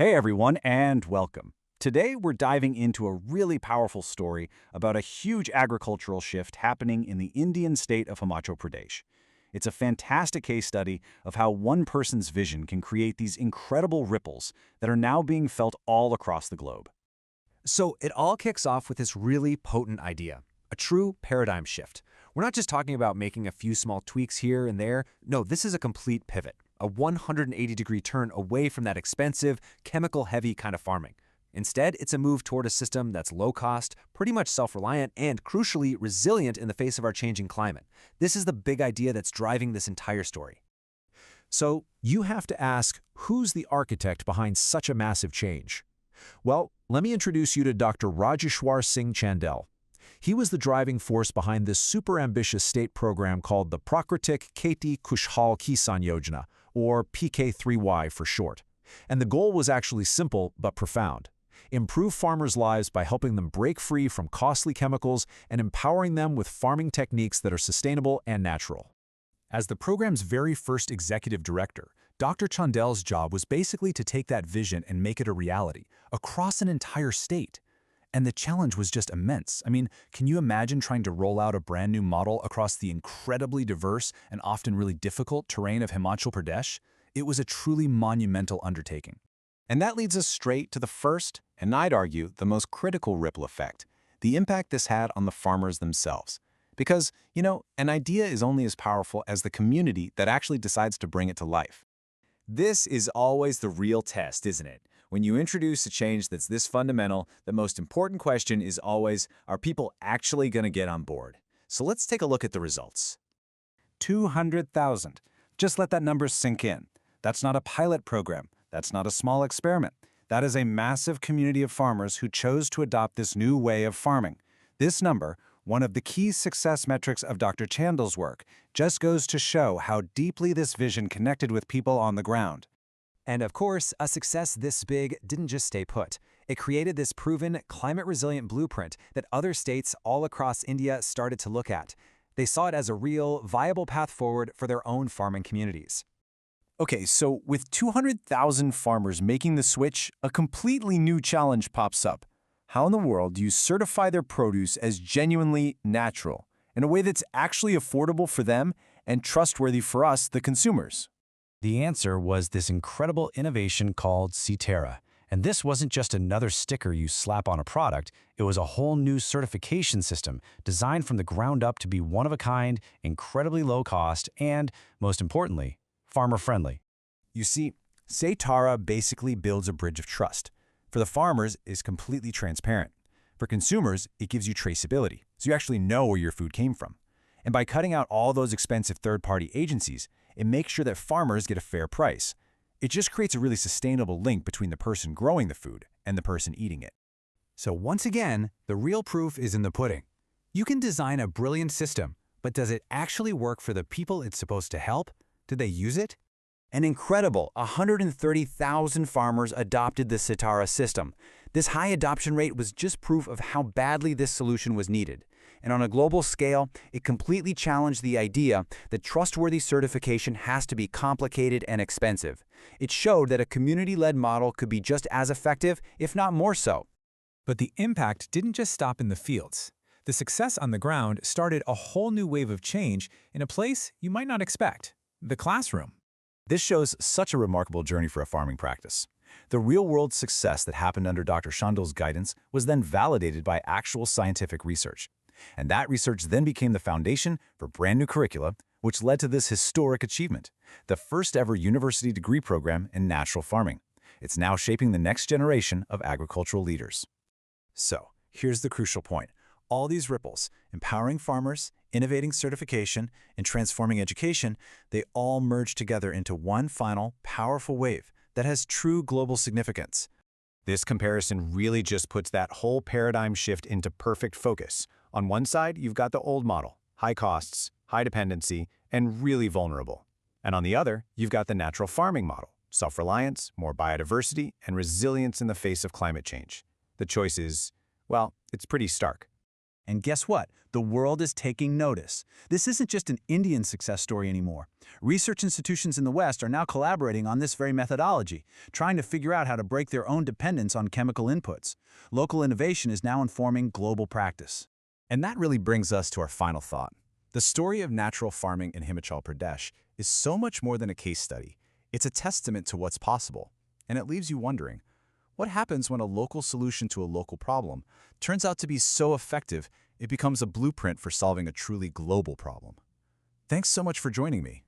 Hey everyone, and welcome. Today we're diving into a really powerful story about a huge agricultural shift happening in the Indian state of Himachal Pradesh. It's a fantastic case study of how one person's vision can create these incredible ripples that are now being felt all across the globe. So it all kicks off with this really potent idea, a true paradigm shift. We're not just talking about making a few small tweaks here and there. No, this is a complete pivot, a 180-degree turn away from that expensive, chemical-heavy kind of farming. Instead, it's a move toward a system that's low-cost, pretty much self-reliant, and crucially resilient in the face of our changing climate. This is the big idea that's driving this entire story. So you have to ask, who's the architect behind such a massive change? Well, let me introduce you to Dr. Rajeshwar Singh Chandel. He was the driving force behind this super ambitious state program called the Prakritik Kheti Khushhal Kisan Yojana, or PK3Y for short. And the goal was actually simple but profound. Improve farmers' lives by helping them break free from costly chemicals and empowering them with farming techniques that are sustainable and natural. As the program's very first executive director, Dr. Chandel's job was basically to take that vision and make it a reality across an entire state. And the challenge was just immense. I mean, can you imagine trying to roll out a brand new model across the incredibly diverse and often really difficult terrain of Himachal Pradesh? It was a truly monumental undertaking. And that leads us straight to the first, and I'd argue the most critical ripple effect, the impact this had on the farmers themselves. Because, an idea is only as powerful as the community that actually decides to bring it to life. This is always the real test, isn't it? When you introduce a change that's this fundamental, the most important question is always, are people actually going to get on board? So let's take a look at the results. 200,000. Just let that number sink in. That's not a pilot program. That's not a small experiment. That is a massive community of farmers who chose to adopt this new way of farming. This number, one of the key success metrics of Dr. Chandel's work, just goes to show how deeply this vision connected with people on the ground. And of course, a success this big didn't just stay put. It created this proven, climate-resilient blueprint that other states all across India started to look at. They saw it as a real, viable path forward for their own farming communities. Okay, so with 200,000 farmers making the switch, a completely new challenge pops up. How in the world do you certify their produce as genuinely natural, in a way that's actually affordable for them and trustworthy for us, the consumers? The answer was this incredible innovation called CETARA. And this wasn't just another sticker you slap on a product, it was a whole new certification system designed from the ground up to be one of a kind, incredibly low cost, and, most importantly, farmer-friendly. You see, CETARA basically builds a bridge of trust. For the farmers, it's completely transparent. For consumers, it gives you traceability, so you actually know where your food came from. And by cutting out all those expensive third-party agencies, it makes sure that farmers get a fair price. It just creates a really sustainable link between the person growing the food and the person eating it. So once again, the real proof is in the pudding. You can design a brilliant system, but does it actually work for the people it's supposed to help? Did they use it? An incredible 130,000 farmers adopted the CETARA system. This high adoption rate was just proof of how badly this solution was needed. And on a global scale, it completely challenged the idea that trustworthy certification has to be complicated and expensive. It showed that a community-led model could be just as effective, if not more so. But the impact didn't just stop in the fields. The success on the ground started a whole new wave of change in a place you might not expect, the classroom. This shows such a remarkable journey for a farming practice. The real-world success that happened under Dr. Chandel's guidance was then validated by actual scientific research. And that research then became the foundation for brand new curricula, which led to this historic achievement, the first ever university degree program in natural farming. It's now shaping the next generation of agricultural leaders. So, here's the crucial point. All these ripples, empowering farmers, innovating certification, and transforming education, they all merge together into one final, powerful wave that has true global significance. This comparison really just puts that whole paradigm shift into perfect focus. On one side, you've got the old model, high costs, high dependency, and really vulnerable. And on the other, you've got the natural farming model, self-reliance, more biodiversity, and resilience in the face of climate change. The choice is, well, it's pretty stark. And guess what? The world is taking notice. This isn't just an Indian success story anymore. Research institutions in the West are now collaborating on this very methodology, trying to figure out how to break their own dependence on chemical inputs. Local innovation is now informing global practice. And that really brings us to our final thought. The story of natural farming in Himachal Pradesh is so much more than a case study. It's a testament to what's possible. And it leaves you wondering, what happens when a local solution to a local problem turns out to be so effective it becomes a blueprint for solving a truly global problem? Thanks so much for joining me.